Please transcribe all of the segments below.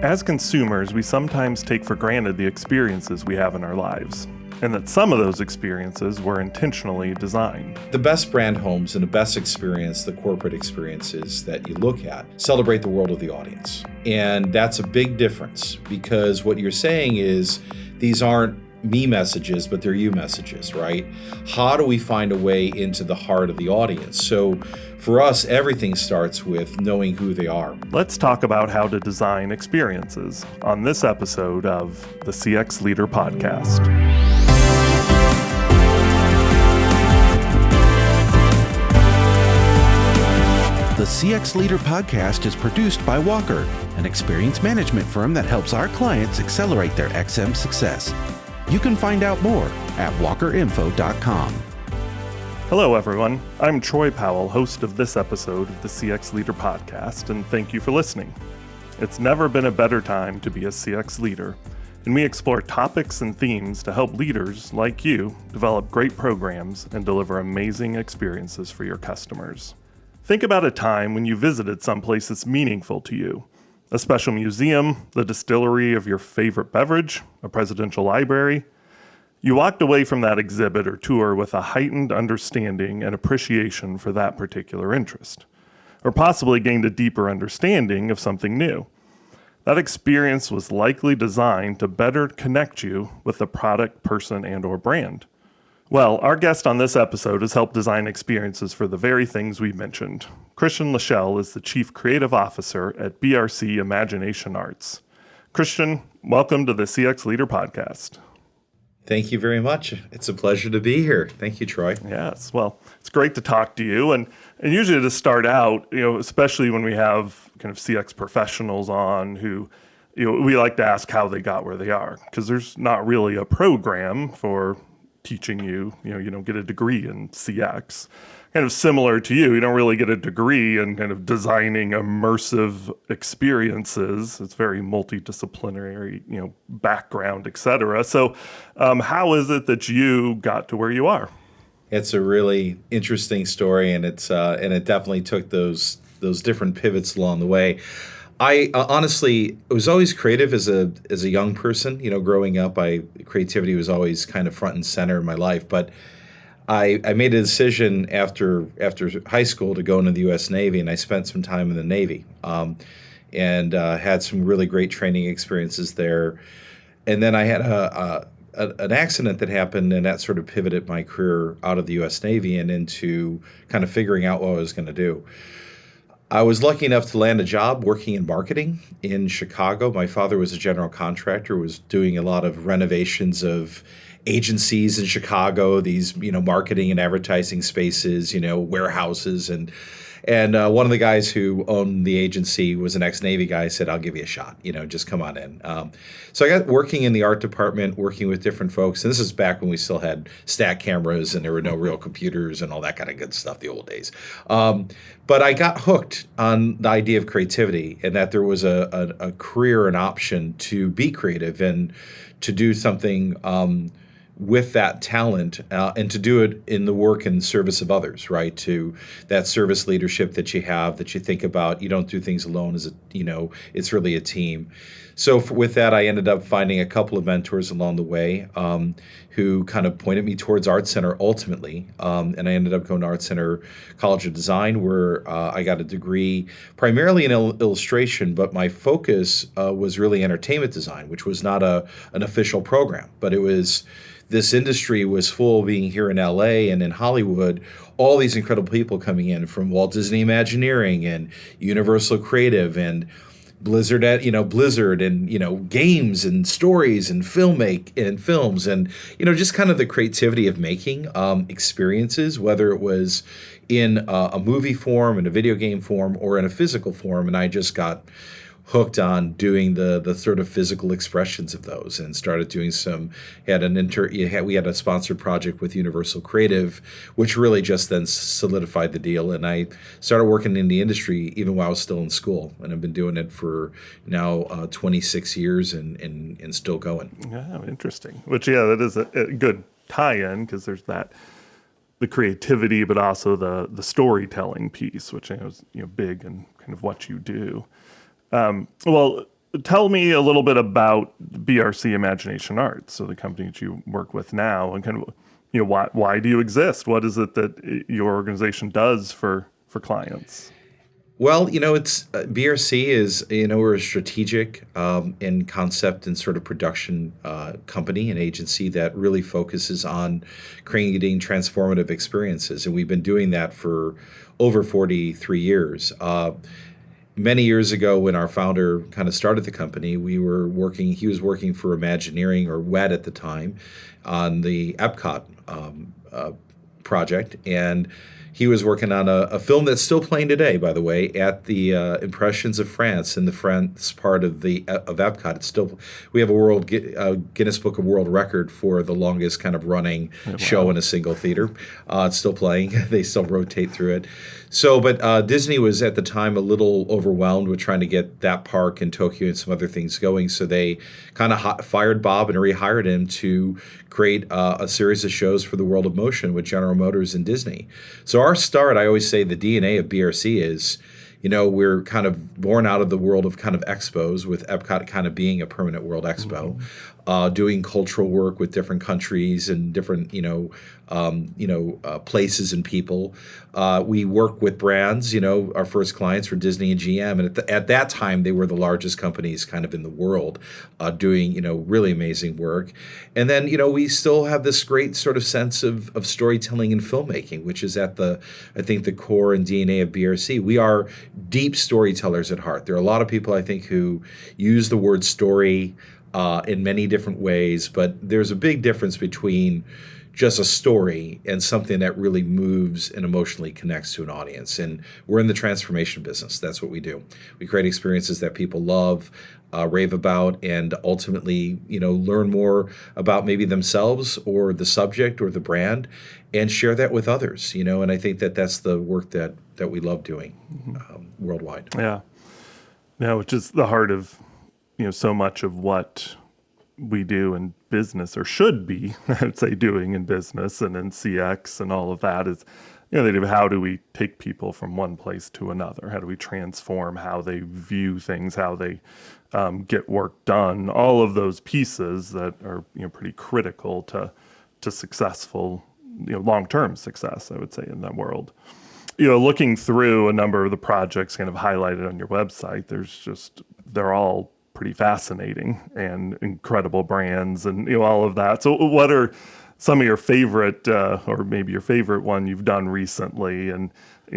As consumers, we sometimes take for granted the experiences we have in our lives, and that some of those experiences were intentionally designed. The best brand homes and the best experience, the corporate experiences that you look at, celebrate the world of the audience. And that's a big difference, because what you're saying is these aren't me messages, but they're you messages, right? How do we find a way into the heart of the audience? So for us, everything starts with knowing who they are. Let's talk about how to design experiences on this episode of the CX Leader Podcast. The CX Leader Podcast is produced by Walker, an experience management firm that helps our clients accelerate their XM success. You can find out more at walkerinfo.com. Hello, everyone. I'm Troy Powell, host of this episode of the CX Leader Podcast, and thank you for listening. It's never been a better time to be a CX leader, and we explore topics and themes to help leaders like you develop great programs and deliver amazing experiences for your customers. Think about a time when you visited someplace that's meaningful to you. A special museum, the distillery of your favorite beverage, a presidential library. You walked away from that exhibit or tour with a heightened understanding and appreciation for that particular interest, or possibly gained a deeper understanding of something new. That experience was likely designed to better connect you with the product, person, and/or brand. Well, our guest on this episode has helped design experiences for the very things we mentioned. Christian Lachel is the Chief Creative Officer at BRC Imagination Arts. Christian, welcome to the CX Leader Podcast. Thank you very much. It's a pleasure to be here. Thank you, Troy. Yes, well, it's great to talk to you. And usually to start out, especially when we have kind of CX professionals on who, we like to ask how they got where they are, because there's not really a program for teaching you, you don't get a degree in CX. Kind of similar to you don't really get a degree in kind of designing immersive experiences. It's very multidisciplinary, background, et cetera. So how is it that you got to where you are? It's a really interesting story, and it definitely took those different pivots along the way. I honestly was always creative as a young person. Growing up, creativity was always kind of front and center in my life. But I made a decision after high school to go into the U.S. Navy, and I spent some time in the Navy and had some really great training experiences there. And then I had an accident that happened, and that sort of pivoted my career out of the U.S. Navy and into kind of figuring out what I was going to do. I was lucky enough to land a job working in marketing in Chicago. My father was a general contractor, was doing a lot of renovations of agencies in Chicago, these, marketing and advertising spaces, warehouses. And one of the guys who owned the agency was an ex-Navy guy. Said, I'll give you a shot, just come on in. So I got working in the art department, working with different folks. And this is back when we still had stat cameras and there were no real computers and all that kind of good stuff, the old days. But I got hooked on the idea of creativity, and that there was a career, an option to be creative and to do something with that talent and to do it in the work and service of others, right? To that service leadership that you have, that you think about. You don't do things alone it's really a team. So with that, I ended up finding a couple of mentors along the way who kind of pointed me towards Art Center ultimately. And I ended up going to Art Center College of Design, where I got a degree primarily in illustration, but my focus was really entertainment design, which was not an official program, but it was. This industry was full, being here in LA and in Hollywood, all these incredible people coming in from Walt Disney Imagineering and Universal Creative and Blizzard and, games and stories and films and, just kind of the creativity of making experiences, whether it was in a movie form, in a video game form, or in a physical form. And I just got hooked on doing the sort of physical expressions of those, and started doing we had a sponsored project with Universal Creative, which really just then solidified the deal. And I started working in the industry even while I was still in school, and I've been doing it for now 26 years and still going. Yeah, interesting. Which, that is a good tie-in, because there's the creativity, but also the storytelling piece, which I know is big in kind of what you do. Well, tell me a little bit about BRC Imagination Arts, so the company that you work with now, and kind of, why do you exist? What is it that your organization does for clients? Well, it's BRC is, we're a strategic and concept and sort of production company and agency that really focuses on creating transformative experiences. And we've been doing that for over 43 years. Many years ago, when our founder kind of started the company, he was working for Imagineering, or WED at the time, on the Epcot project. And he was working on a film that's still playing today, by the way, at the Impressions of France in the France part of Epcot. It's still, we have a Guinness Book of World Record for the longest kind of running show in a single theater. It's still playing. They still rotate through it. So, but Disney was at the time a little overwhelmed with trying to get that park in Tokyo and some other things going. So they kind of fired Bob and rehired him to create a series of shows for the world of motion with General Motors and Disney. So our start, I always say the DNA of BRC is, we're kind of born out of the world of kind of expos, with Epcot kind of being a permanent world expo, doing cultural work with different countries and different, places and people. We work with brands. Our first clients were Disney and GM, and at that time they were the largest companies kind of in the world, doing really amazing work. And then we still have this great sort of sense of storytelling and filmmaking, which is at the core and DNA of BRC. We are deep storytellers at heart. There are a lot of people, I think, who use the word story in many different ways, but there's a big difference between just a story and something that really moves and emotionally connects to an audience. And we're in the transformation business. That's what we do. We create experiences that people love, rave about, and ultimately, learn more about maybe themselves or the subject or the brand, and share that with others. And I think that that's the work that we love doing worldwide. Yeah, which is the heart of so much of what we do in business, or should be, I would say, doing in business and in CX and all of that, is how do we take people from one place to another? How do we transform how they view things, how they get work done? All of those pieces that are pretty critical to successful, long-term success, I would say, in that world. Looking through a number of the projects kind of highlighted on your website, they're all pretty fascinating and incredible brands and all of that. So what are some of your favorite, or maybe your favorite one you've done recently, and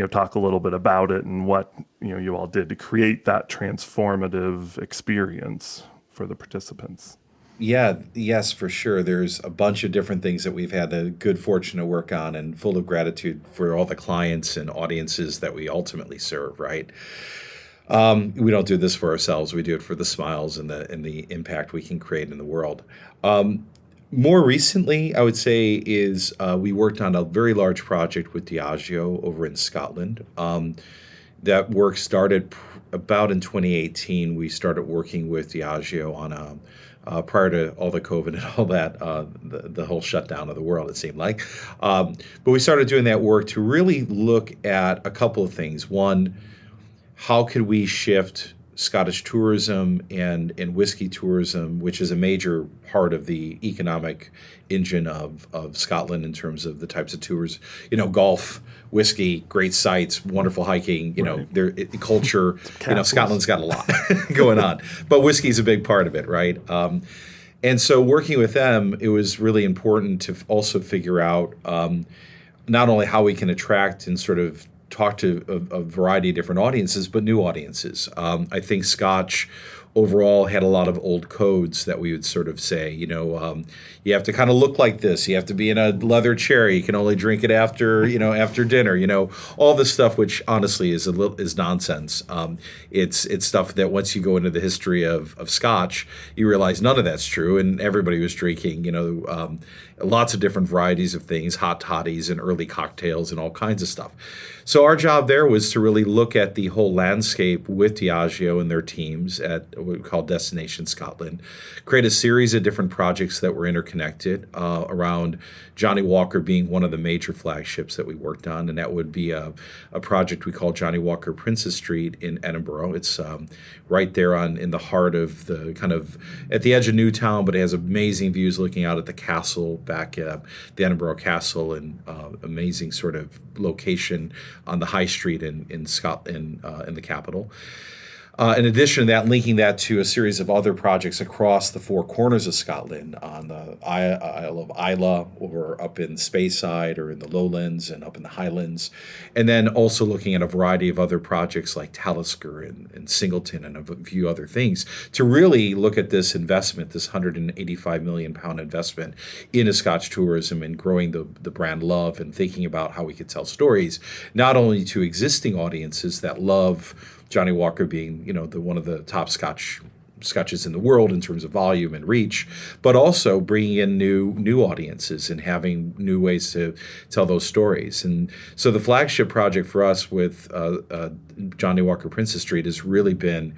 talk a little bit about it and what you all did to create that transformative experience for the participants? Yes, for sure. There's a bunch of different things that we've had the good fortune to work on, and full of gratitude for all the clients and audiences that we ultimately serve, right? We don't do this for ourselves. We do it for the smiles and the impact we can create in the world. More recently, I would say, is we worked on a very large project with Diageo over in Scotland. That work started about in 2018. We started working with Diageo on prior to all the COVID and all that, the whole shutdown of the world, it seemed like. But we started doing that work to really look at a couple of things. One, how could we shift Scottish tourism and whiskey tourism, which is a major part of the economic engine of Scotland in terms of the types of tours, golf, whiskey, great sights, wonderful hiking, culture, Scotland's got a lot going on, but whiskey's a big part of it, right? And so working with them, it was really important to also figure out not only how we can attract and sort of talk to a variety of different audiences, but new audiences. I think Scotch overall had a lot of old codes that we would sort of say, you have to kind of look like this. You have to be in a leather chair. You can only drink it after dinner. All this stuff, which honestly is nonsense. It's stuff that once you go into the history of Scotch, you realize none of that's true, and everybody was drinking, lots of different varieties of things, hot toddies and early cocktails and all kinds of stuff. So our job there was to really look at the whole landscape with Diageo and their teams what we call Destination Scotland, create a series of different projects that were interconnected around Johnny Walker being one of the major flagships that we worked on, and that would be a project we call Johnny Walker Princess Street in Edinburgh. It's right there in the heart of the kind of at the edge of Newtown, but it has amazing views looking out at the castle back at the Edinburgh Castle, and amazing sort of location on the high street in Scotland, in the capital. In addition to that, linking that to a series of other projects across the four corners of Scotland, on the Isle of Islay, or up in Speyside, or in the Lowlands, and up in the Highlands. And then also looking at a variety of other projects like Talisker and Singleton and a few other things, to really look at this investment, this £185 million investment into Scotch tourism, and growing the brand love, and thinking about how we could tell stories, not only to existing audiences that love Johnny Walker being, one of the top scotches in the world in terms of volume and reach, but also bringing in new audiences and having new ways to tell those stories. And so the flagship project for us with Johnny Walker Princess Street has really been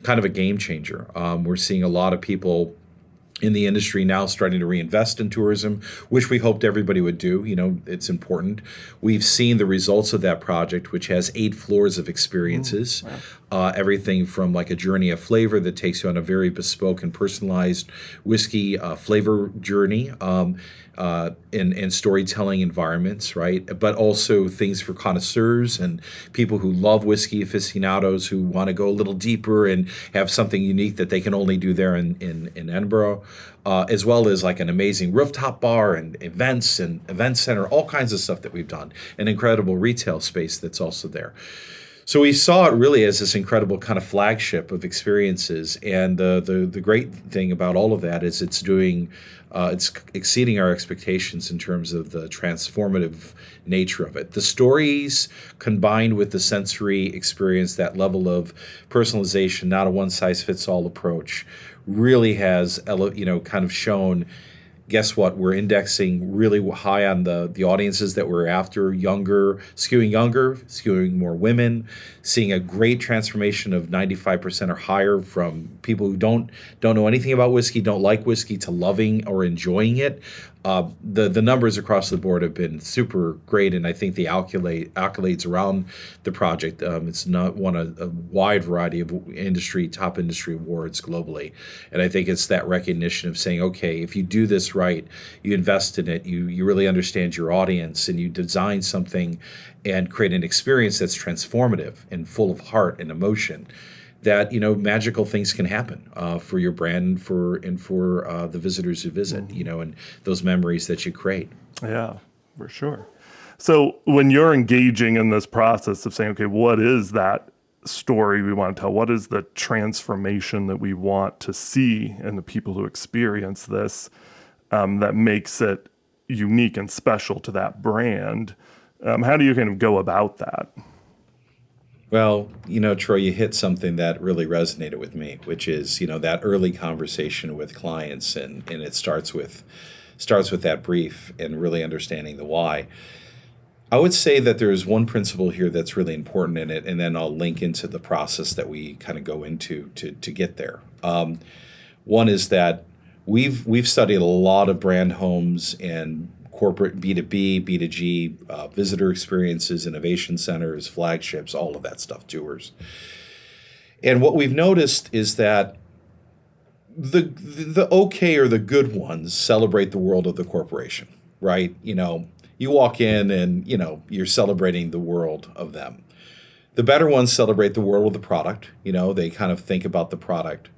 kind of a game changer. We're seeing a lot of people in the industry now starting to reinvest in tourism, which we hoped everybody would do. It's important. We've seen the results of that project, which has 8 floors of experiences. Wow. Everything from like a journey of flavor that takes you on a very bespoke and personalized whiskey flavor journey, in storytelling environments, right? But also things for connoisseurs and people who love whiskey aficionados who want to go a little deeper and have something unique that they can only do there in Edinburgh, as well as like an amazing rooftop bar and events and event center, all kinds of stuff that we've done, an incredible retail space that's also there. So we saw it really as this incredible kind of flagship of experiences, and the great thing about all of that is it's exceeding our expectations in terms of the transformative nature of it. The stories combined with the sensory experience, that level of personalization, not a one-size-fits-all approach, really has kind of shown. Guess what? We're indexing really high on the audiences that we're after, skewing more women, seeing a great transformation of 95% or higher from people who don't know anything about whiskey, don't like whiskey, to loving or enjoying it. The numbers across the board have been super great, and I think the accolades around the project, it's not won a wide variety of top industry awards globally, and I think it's that recognition of saying, okay, if you do this right, you invest in it, you really understand your audience, and you design something and create an experience that's transformative and full of heart and emotion, that magical things can happen for your brand and for the visitors who visit, and those memories that you create. Yeah, for sure. So when you're engaging in this process of saying, okay, what is that story we want to tell? What is the transformation that we want to see in the people who experience this, that makes it unique and special to that brand? How do you kind of go about that? Well, Troy, you hit something that really resonated with me, which is, that early conversation with clients, and it starts with that brief and really understanding the why. I would say that there's one principle here that's really important in it, and then I'll link into the process that we kind of go into to get there. One is that we've studied a lot of brand homes and corporate B2B, B2G, visitor experiences, innovation centers, flagships, all of that stuff, tours. And what we've noticed is that the okay or the good ones celebrate the world of the corporation, right? You walk in and, you're celebrating the world of them. The better ones celebrate the world of the product. They kind of think about the product.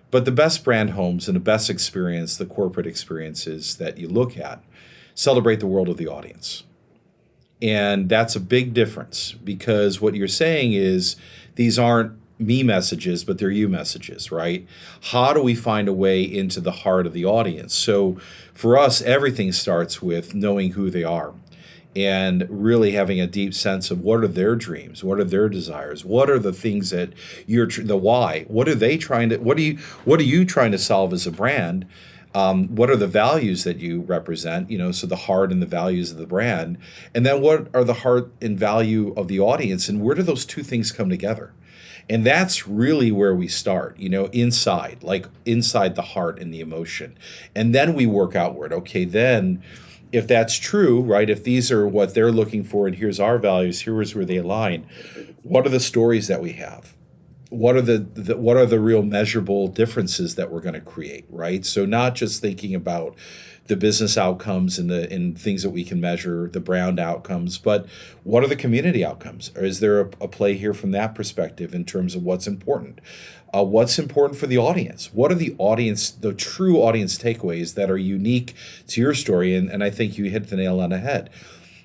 But the best brand homes and the best experience, the corporate experiences that you look at, celebrate the world of the audience. And that's a big difference, because what you're saying is these aren't me messages, but they're you messages, right? How do we find a way into the heart of the audience? So for us, everything starts with knowing who they are and really having a deep sense of what are their dreams, what are their desires, what are the things that the why, what are you trying to solve as a brand? What are the values that you represent, so the heart and the values of the brand, and then what are the heart and value of the audience, and where do those two things come together? And that's really where we start, inside the heart and the emotion. And then we work outward. Okay, then if that's true, right, if these are what they're looking for and here's our values, here's where they align, what are the stories that we have? What are the real measurable differences that we're going to create, right? So not just thinking about the business outcomes and things that we can measure, the brand outcomes, but what are the community outcomes? Or is there a play here from that perspective in terms of what's important? What's important for the audience? What are the true audience takeaways that are unique to your story? And I think you hit the nail on the head.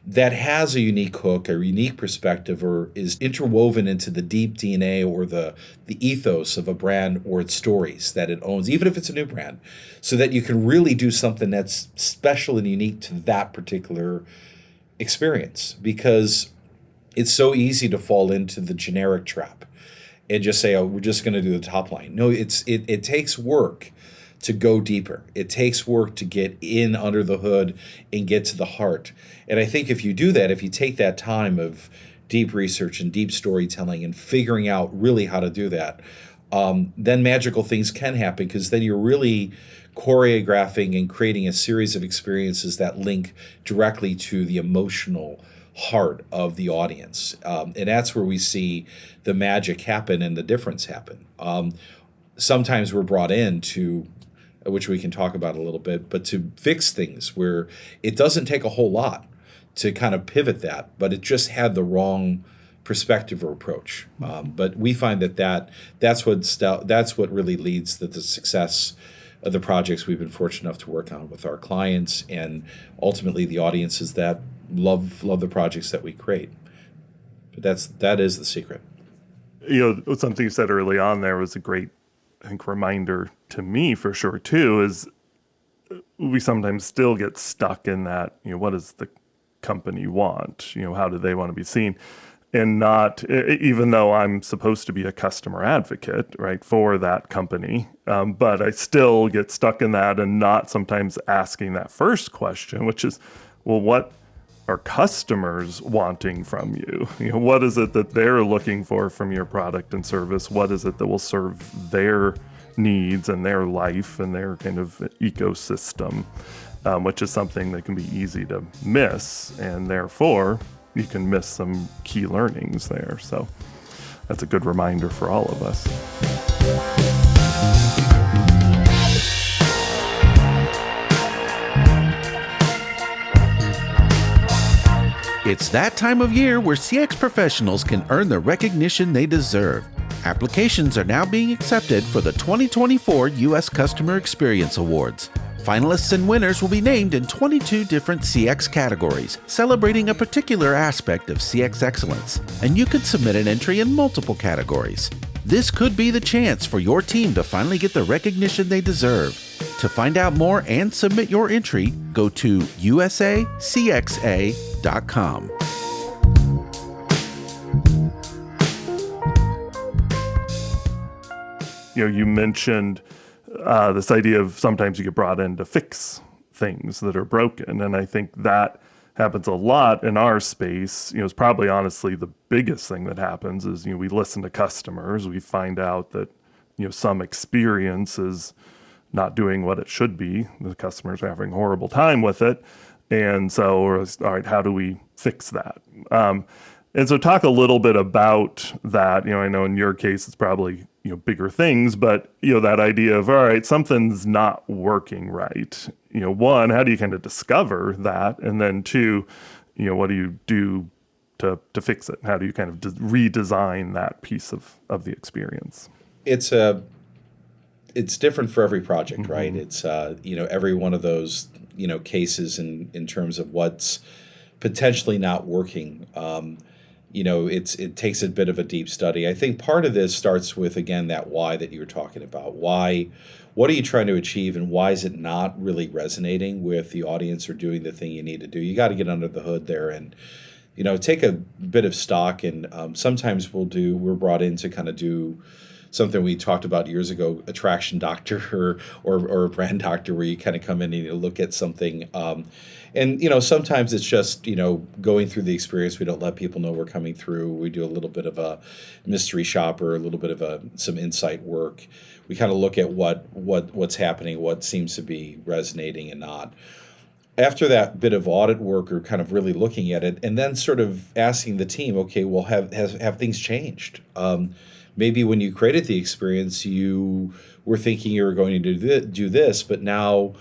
That has a unique hook, a unique perspective, or is interwoven into the deep DNA or the ethos of a brand or its stories that it owns, even if it's a new brand, so that you can really do something that's special and unique to that particular experience. Because it's so easy to fall into the generic trap and just say, oh, we're just going to do the top line. No, it takes work to go deeper. It takes work to get in under the hood and get to the heart. And I think if you do that, if you take that time of deep research and deep storytelling and figuring out really how to do that, then magical things can happen, because then you're really choreographing and creating a series of experiences that link directly to the emotional heart of the audience. And that's where we see the magic happen and the difference happen. Sometimes we're brought in to, which we can talk about a little bit, but to fix things where it doesn't take a whole lot to kind of pivot that, but it just had the wrong perspective or approach. But we find that's what really leads to the success of the projects we've been fortunate enough to work on with our clients, and ultimately the audiences that love the projects that we create. But that is the secret. Something you said early on there was a great, I think, reminder to me for sure too, is we sometimes still get stuck in that, what does the company want? How do they want to be seen? And not, even though I'm supposed to be a customer advocate, right, for that company, but I still get stuck in that and not sometimes asking that first question, which is, well, what are customers wanting from you? What is it that they're looking for from your product and service? What is it that will serve their needs and their life and their kind of ecosystem, which is something that can be easy to miss, and therefore you can miss some key learnings there. So that's a good reminder for all of us. It's that time of year where CX professionals can earn the recognition they deserve. Applications are now being accepted for the 2024 U.S. Customer Experience Awards. Finalists and winners will be named in 22 different CX categories, celebrating a particular aspect of CX excellence, and you could submit an entry in multiple categories. This could be the chance for your team to finally get the recognition they deserve. To find out more and submit your entry, go to usacxa.com. You mentioned this idea of sometimes you get brought in to fix things that are broken. And I think that happens a lot in our space. It's probably honestly the biggest thing that happens is, we listen to customers. We find out that, some experience is not doing what it should be. The customers are having a horrible time with it. And so, all right, how do we fix that? And so talk a little bit about that. I know in your case, it's probably, bigger things, but, that idea of, all right, something's not working right. One, how do you kind of discover that? And then two, what do you do to fix it? How do you kind of redesign that piece of the experience? It's different for every project, mm-hmm. right? It's, every one of those, cases in terms of what's potentially not working. It takes a bit of a deep study. I think part of this starts with, again, that why that you were talking about. Why? What are you trying to achieve, and why is it not really resonating with the audience or doing the thing you need to do? You got to get under the hood there and, take a bit of stock. And sometimes we're brought in to kind of do something we talked about years ago, attraction doctor or brand doctor, where you kind of come in and you look at something. And sometimes it's just going through the experience. We don't let people know we're coming through. We do a little bit of a mystery shopper, a little bit of some insight work. We kind of look at what's happening, what seems to be resonating and not. After that bit of audit work, or kind of really looking at it, and then sort of asking the team, okay, well, have things changed? Maybe when you created the experience, you were thinking you were going to do this, but now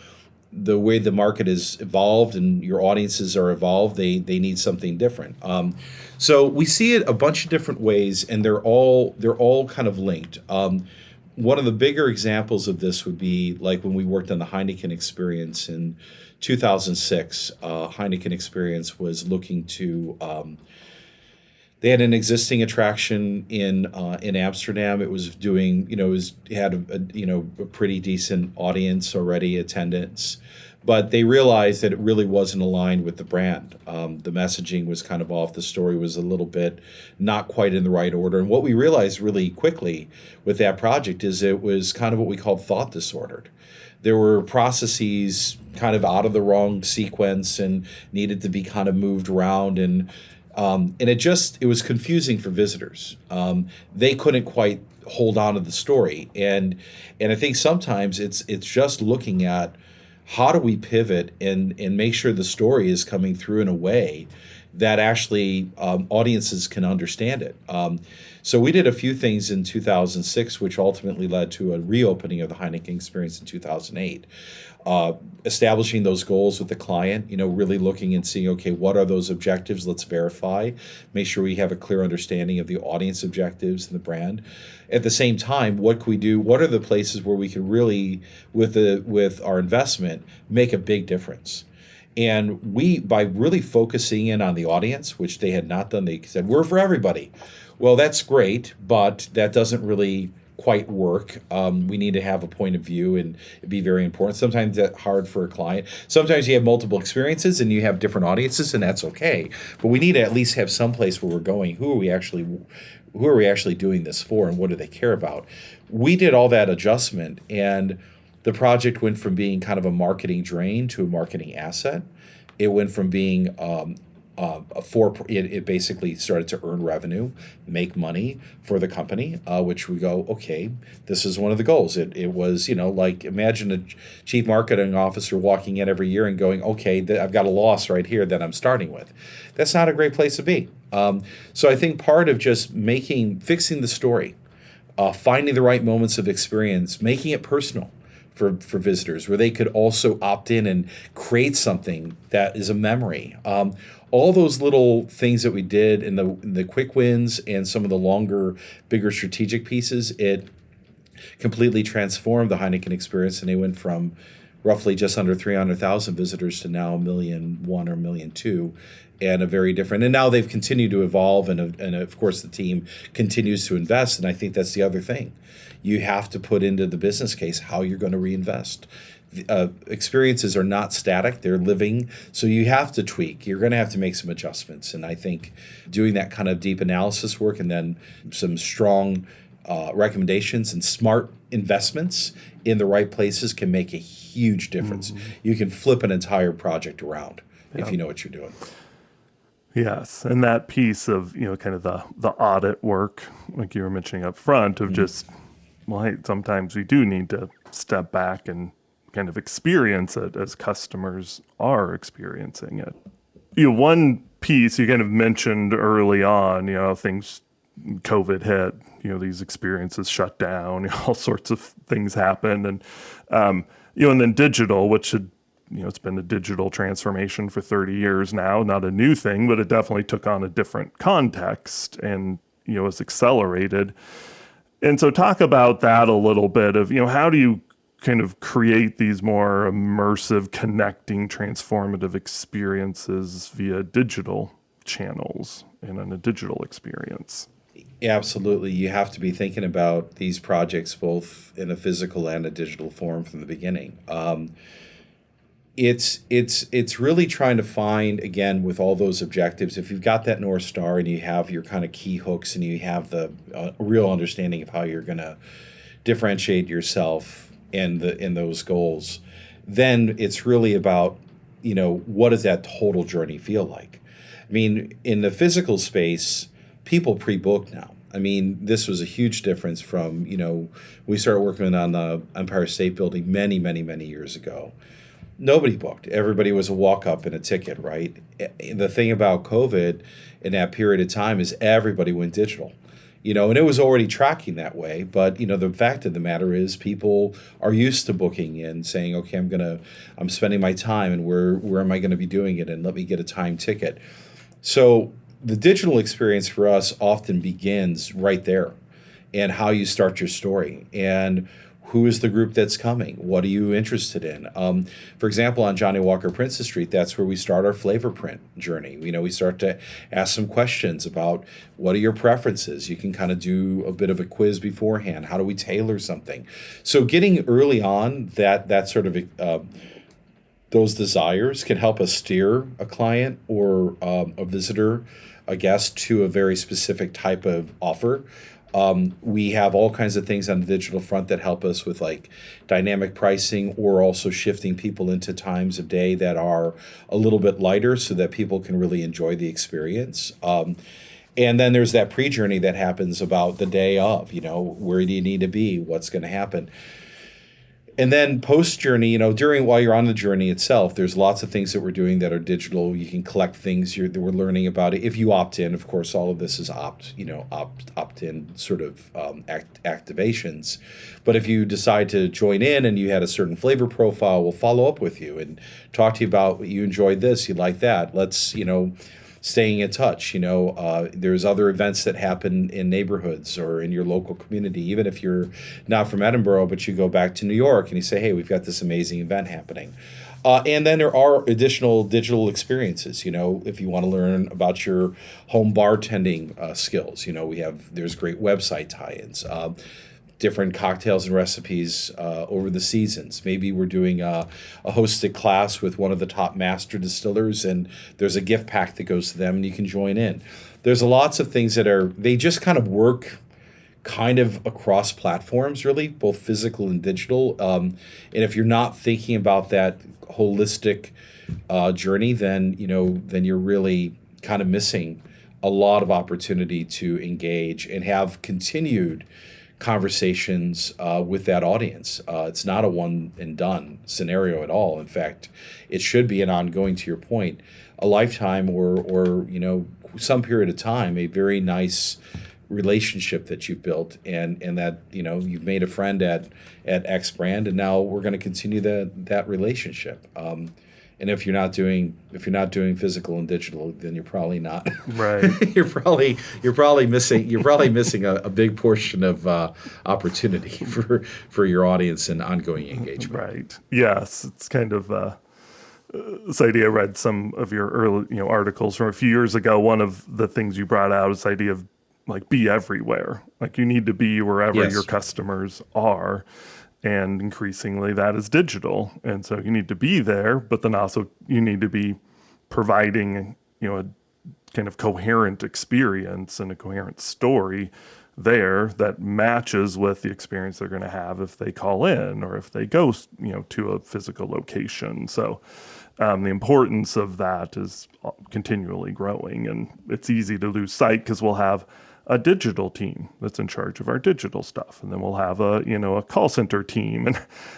the way the market has evolved and your audiences are evolved, they need something different. So we see it a bunch of different ways, and they're all kind of linked. One of the bigger examples of this would be like when we worked on the Heineken experience in 2006. Heineken experience was looking to. They had an existing attraction in Amsterdam. It was doing, had a pretty decent audience already, attendance, but they realized that it really wasn't aligned with the brand. The messaging was kind of off. The story was a little bit not quite in the right order. And what we realized really quickly with that project is it was kind of what we called thought disordered. There were processes kind of out of the wrong sequence and needed to be kind of moved around, and it was confusing for visitors. They couldn't quite hold on to the story, and I think sometimes it's just looking at how do we pivot and make sure the story is coming through in a way that actually audiences can understand it. So we did a few things in 2006, which ultimately led to a reopening of the Heineken experience in 2008. Establishing those goals with the client, really looking and seeing, okay, what are those objectives? Let's verify, make sure we have a clear understanding of the audience objectives and the brand. At the same time, what can we do? What are the places where we can really, with our investment, make a big difference? And by really focusing in on the audience, which they had not done, they said, we're for everybody. Well, that's great, but that doesn't really quite work. We need to have a point of view, and it'd be very important. Sometimes that's hard for a client. Sometimes you have multiple experiences and you have different audiences, and that's okay. But we need to at least have some place where we're going. Who are we actually doing this for, and what do they care about? We did all that adjustment, and the project went from being kind of a marketing drain to a marketing asset. It went from being it basically started to earn revenue, make money for the company, which we go, okay, this is one of the goals. It was, like imagine a chief marketing officer walking in every year and going, okay, I've got a loss right here that I'm starting with. That's not a great place to be. So I think part of just fixing the story, finding the right moments of experience, making it personal for visitors, where they could also opt in and create something that is a memory. All those little things that we did in the quick wins and some of the longer, bigger strategic pieces, it completely transformed the Heineken experience, and they went from roughly just under 300,000 visitors to now 1.1 million or 1.2 million, and a very different. And now they've continued to evolve, and of course the team continues to invest. And I think that's the other thing. You have to put into the business case how you're going to reinvest. Experiences are not static, they're living, so you have to tweak. You're going to have to make some adjustments, and I think doing that kind of deep analysis work and then some strong recommendations and smart investments in the right places can make a huge difference. Mm-hmm. You can flip an entire project around if you know what you're doing. Yes, and that piece of kind of the audit work, like you were mentioning up front, of just, well, hey, sometimes we do need to step back and kind of experience it as customers are experiencing it. One piece you kind of mentioned early on, things, COVID hit, these experiences shut down, all sorts of things happened, and and then digital, which had, it's been a digital transformation for 30 years now, not a new thing, but it definitely took on a different context and was accelerated. And so talk about that a little bit of how do you kind of create these more immersive, connecting, transformative experiences via digital channels and in a digital experience? Absolutely. You have to be thinking about these projects both in a physical and a digital form from the beginning. It's really trying to find, again, with all those objectives, if you've got that North Star and you have your kind of key hooks and you have the real understanding of how you're going to differentiate yourself in those goals, then it's really about what does that total journey feel like? I mean, in the physical space, people pre-book now. I mean, this was a huge difference from, we started working on the Empire State Building many, many, many years ago. Nobody booked. Everybody was a walk-up and a ticket, right? The thing about COVID in that period of time is everybody went digital. And it was already tracking that way. But, the fact of the matter is people are used to booking and saying, okay, I'm spending my time, and where am I going to be doing it? And let me get a time ticket. So the digital experience for us often begins right there, and how you start your story, and who is the group that's coming? What are you interested in? For example, on Johnny Walker Princess Street, that's where we start our flavor print journey. We start to ask some questions about what are your preferences. You can kind of do a bit of a quiz beforehand. How do we tailor something? So getting early on that sort of those desires can help us steer a client or a visitor, a guest, to a very specific type of offer. We have all kinds of things on the digital front that help us with like dynamic pricing, or also shifting people into times of day that are a little bit lighter so that people can really enjoy the experience. And then there's that pre-journey that happens about the day of, where do you need to be? What's going to happen? And then post-journey, while you're on the journey itself, there's lots of things that we're doing that are digital. You can collect things that we're learning about it. If you opt in, of course, all of this is opt-in sort of activations. But if you decide to join in and you had a certain flavor profile, we'll follow up with you and talk to you about, you enjoyed this, you like that. Let's, staying in touch. There's other events that happen in neighborhoods or in your local community, even if you're not from Edinburgh, but you go back to New York and you say, hey, we've got this amazing event happening. And then there are additional digital experiences, if you want to learn about your home bartending skills. There's great website tie-ins. Different cocktails and recipes over the seasons. Maybe we're doing a hosted class with one of the top master distillers, and there's a gift pack that goes to them, and you can join in. There's lots of things they just kind of work kind of across platforms, really, both physical and digital. And if you're not thinking about that holistic journey, then you're really kind of missing a lot of opportunity to engage and have continued conversations with that audience. It's not a one and done scenario at all. In fact, it should be an ongoing, to your point, a lifetime or some period of time, a very nice relationship that you've built, and that you've made a friend at X brand, and now we're going to continue that relationship. And if you're not doing physical and digital, then you're probably not. Right. you're probably missing a big portion of opportunity for your audience and ongoing engagement. Right. Yes, it's kind of this idea. I read some of your early articles from a few years ago. One of the things you brought out is the idea of like be everywhere. Like you need to be wherever your customers are. And increasingly that is digital. And so you need to be there, but then also you need to be providing, a kind of coherent experience and a coherent story there that matches with the experience they're going to have if they call in or if they go, to a physical location. So the importance of that is continually growing, and it's easy to lose sight because we'll have a digital team that's in charge of our digital stuff, and then we'll have a call center team,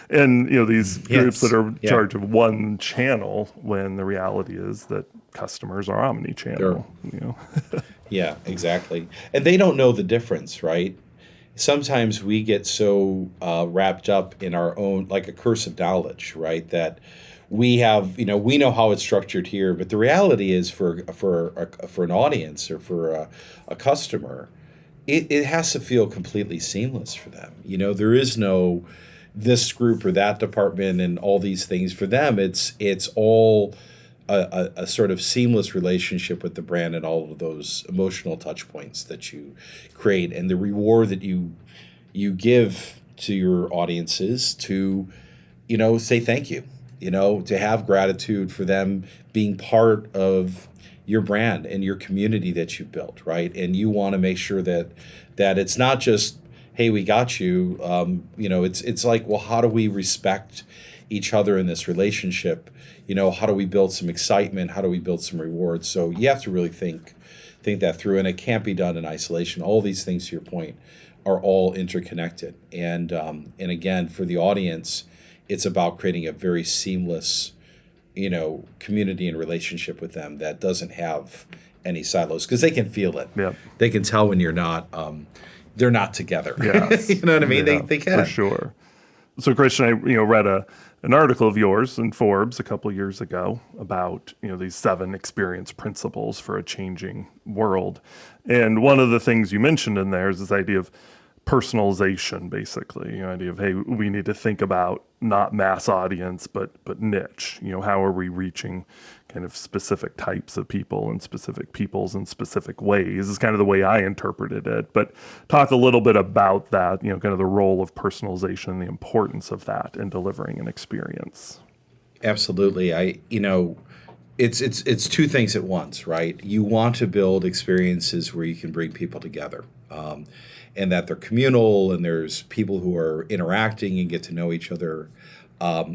and these groups that are in charge of one channel, when the reality is that customers are omni-channel. Yeah, exactly, and they don't know the difference, right? Sometimes we get so wrapped up in our own, like a curse of knowledge, right? That we have, we know how it's structured here, but the reality is for an audience or for a customer, it has to feel completely seamless for them. There is no this group or that department and all these things. For them, it's all a sort of seamless relationship with the brand and all of those emotional touch points that you create, and the reward that you give to your audiences to, say thank you. To have gratitude for them being part of your brand and your community that you built, right? And you want to make sure that it's not just, hey, we got you. It's like, well, how do we respect each other in this relationship, how do we build some excitement? How do we build some rewards? So you have to really think that through, and it can't be done in isolation. All these things, to your point, are all interconnected. And again, for the audience, it's about creating a very seamless, community and relationship with them that doesn't have any silos, because they can feel it. Yeah. They can tell when you're not, they're not together. Yes. You know what I mean? Yeah, They can. For sure. So Christian, I read an article of yours in Forbes a couple of years ago about these 7 experience principles for a changing world, and one of the things you mentioned in there is this idea of personalization, basically. Idea of, hey, we need to think about not mass audience but niche. How are we reaching kind of specific types of people and specific peoples in specific ways is kind of the way I interpreted it. But talk a little bit about that, kind of the role of personalization and the importance of that in delivering an experience. Absolutely. It's 2 things at once, right? You want to build experiences where you can bring people together, and that they're communal, and there's people who are interacting and get to know each other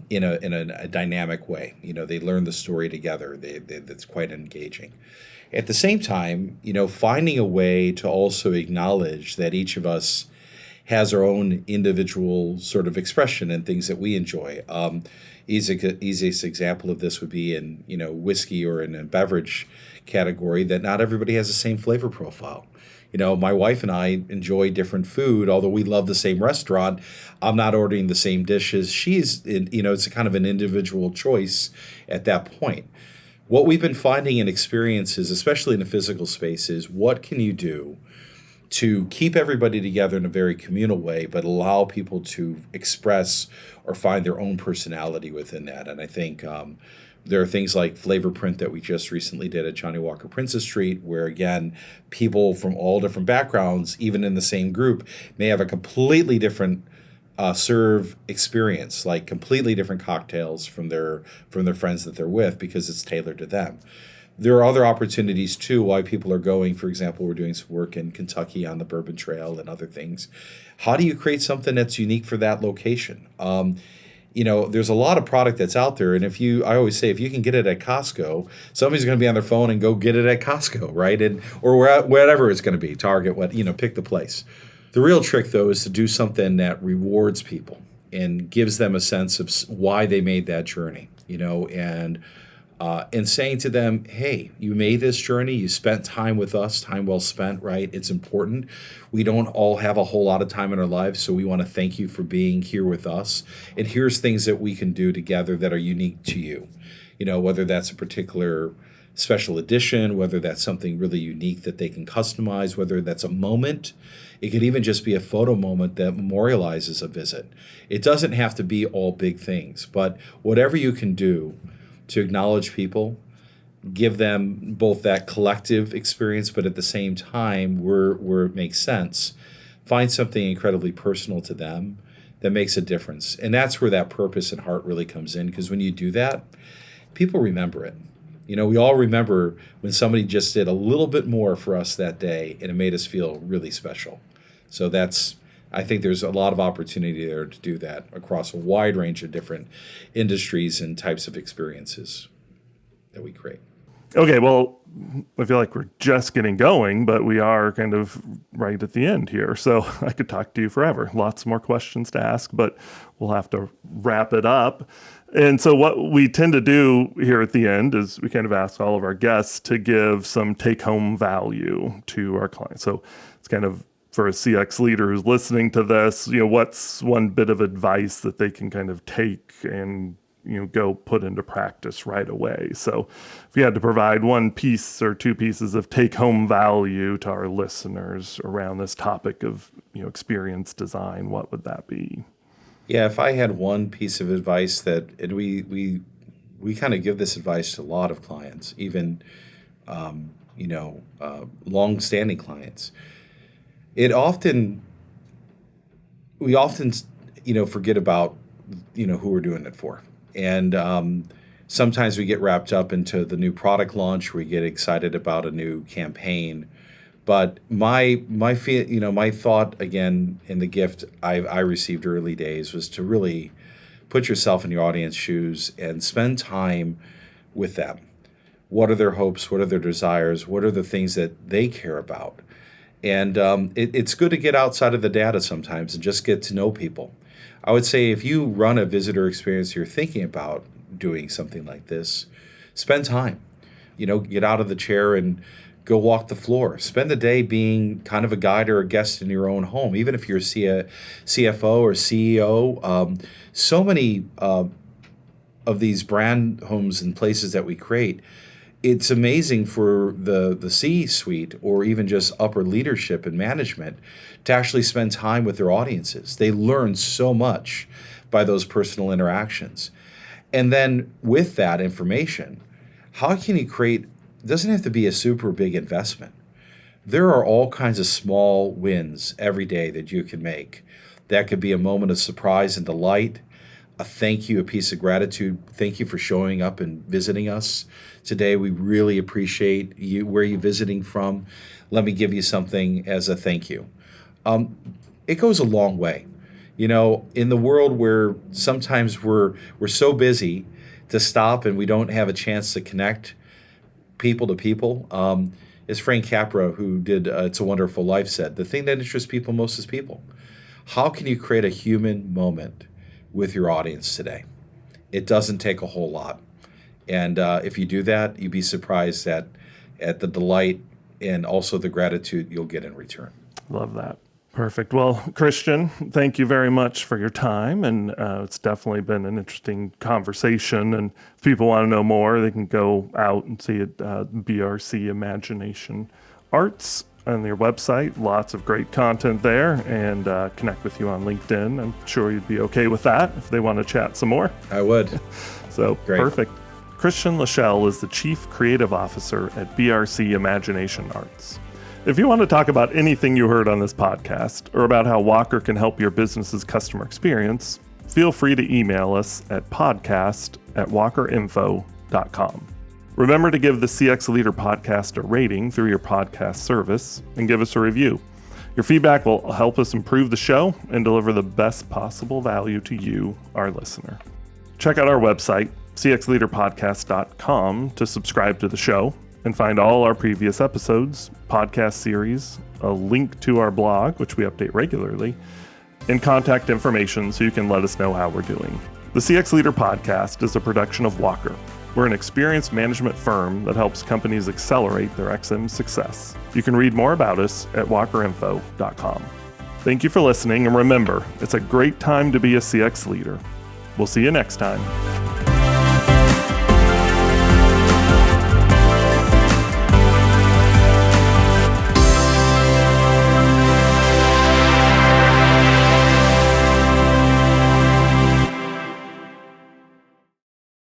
in a dynamic way. They learn the story together. That's quite engaging. At the same time, finding a way to also acknowledge that each of us has our own individual sort of expression and things that we enjoy. Easiest example of this would be in whiskey or in a beverage category, that not everybody has the same flavor profile. My wife and I enjoy different food, although we love the same restaurant. I'm not ordering the same dishes. It's a kind of an individual choice at that point. What we've been finding in experiences, especially in a physical space, is what can you do to keep everybody together in a very communal way, but allow people to express or find their own personality within that. And I think there are things like flavor print that we just recently did at Johnny Walker Princess Street, where, again, people from all different backgrounds, even in the same group, may have a completely different serve experience, like completely different cocktails from their friends that they're with, because it's tailored to them. There are other opportunities, too, why people are going. For example, we're doing some work in Kentucky on the Bourbon Trail and other things. How do you create something that's unique for that location? There's a lot of product that's out there, and I always say, if you can get it at Costco, somebody's going to be on their phone and go get it at Costco, right? Or wherever it's going to be, Target, pick the place. The real trick, though, is to do something that rewards people and gives them a sense of why they made that journey, and saying to them, hey, you made this journey, you spent time with us, time well spent, right? It's important. We don't all have a whole lot of time in our lives, so we want to thank you for being here with us. And here's things that we can do together that are unique to you. Whether that's a particular special edition, whether that's something really unique that they can customize, whether that's a moment. It could even just be a photo moment that memorializes a visit. It doesn't have to be all big things, but whatever you can do to acknowledge people, give them both that collective experience, but at the same time, where it makes sense, find something incredibly personal to them that makes a difference. And that's where that purpose and heart really comes in, because when you do that, people remember it. We all remember when somebody just did a little bit more for us that day, and it made us feel really special. So I think there's a lot of opportunity there to do that across a wide range of different industries and types of experiences that we create. Okay, well, I feel like we're just getting going, but we are kind of right at the end here. So I could talk to you forever. Lots more questions to ask, but we'll have to wrap it up. And so what we tend to do here at the end is we kind of ask all of our guests to give some take-home value to our clients. So it's kind of, for a CX leader who's listening to this, what's one bit of advice that they can kind of take and go put into practice right away. So if you had to provide one piece or 2 pieces of take-home value to our listeners around this topic of experience design, what would that be? Yeah, if I had one piece of advice and we kind of give this advice to a lot of clients, even long-standing clients. We often forget about who we're doing it for. And sometimes we get wrapped up into the new product launch. We get excited about a new campaign. But my thought, again, in the gift I received early days was to really put yourself in your audience shoes and spend time with them. What are their hopes? What are their desires? What are the things that they care about? And it's good to get outside of the data sometimes and just get to know people. I would say if you run a visitor experience, you're thinking about doing something like this, spend time. Get out of the chair and go walk the floor. Spend the day being kind of a guide or a guest in your own home, even if you're a CFO or CEO. So many of these brand homes and places that we create, it's amazing for the C-suite or even just upper leadership and management to actually spend time with their audiences. They learn so much by those personal interactions. And then with that information, how can you create, it doesn't have to be a super big investment. There are all kinds of small wins every day that you can make. That could be a moment of surprise and delight, a thank you, a piece of gratitude. Thank you for showing up and visiting us today. We really appreciate you. Where are you visiting from? Let me give you something as a thank you. It goes a long way. In the world where sometimes we're so busy to stop and we don't have a chance to connect people to people. As Frank Capra, who did It's a Wonderful Life, said, the thing that interests people most is people. How can you create a human moment with your audience today? It doesn't take a whole lot. And if you do that, you'd be surprised at the delight and also the gratitude you'll get in return. Love that. Perfect. Well, Christian, thank you very much for your time. And it's definitely been an interesting conversation. And if people want to know more, they can go out and see it, BRC Imagination Arts on their website. Lots of great content there, and connect with you on LinkedIn. I'm sure you'd be okay with that if they want to chat some more. I would. So great. Perfect. Christian Lachel is the Chief Creative Officer at BRC Imagination Arts. If you want to talk about anything you heard on this podcast or about how Walker can help your business's customer experience, feel free to email us at podcast@walkerinfo.com. Remember to give the CX Leader podcast a rating through your podcast service and give us a review. Your feedback will help us improve the show and deliver the best possible value to you, our listener. Check out our website, cxleaderpodcast.com, to subscribe to the show and find all our previous episodes, podcast series, a link to our blog, which we update regularly, and contact information so you can let us know how we're doing. The CX Leader podcast is a production of Walker. We're an experienced management firm that helps companies accelerate their XM success. You can read more about us at walkerinfo.com. Thank you for listening, and remember, it's a great time to be a CX leader. We'll see you next time.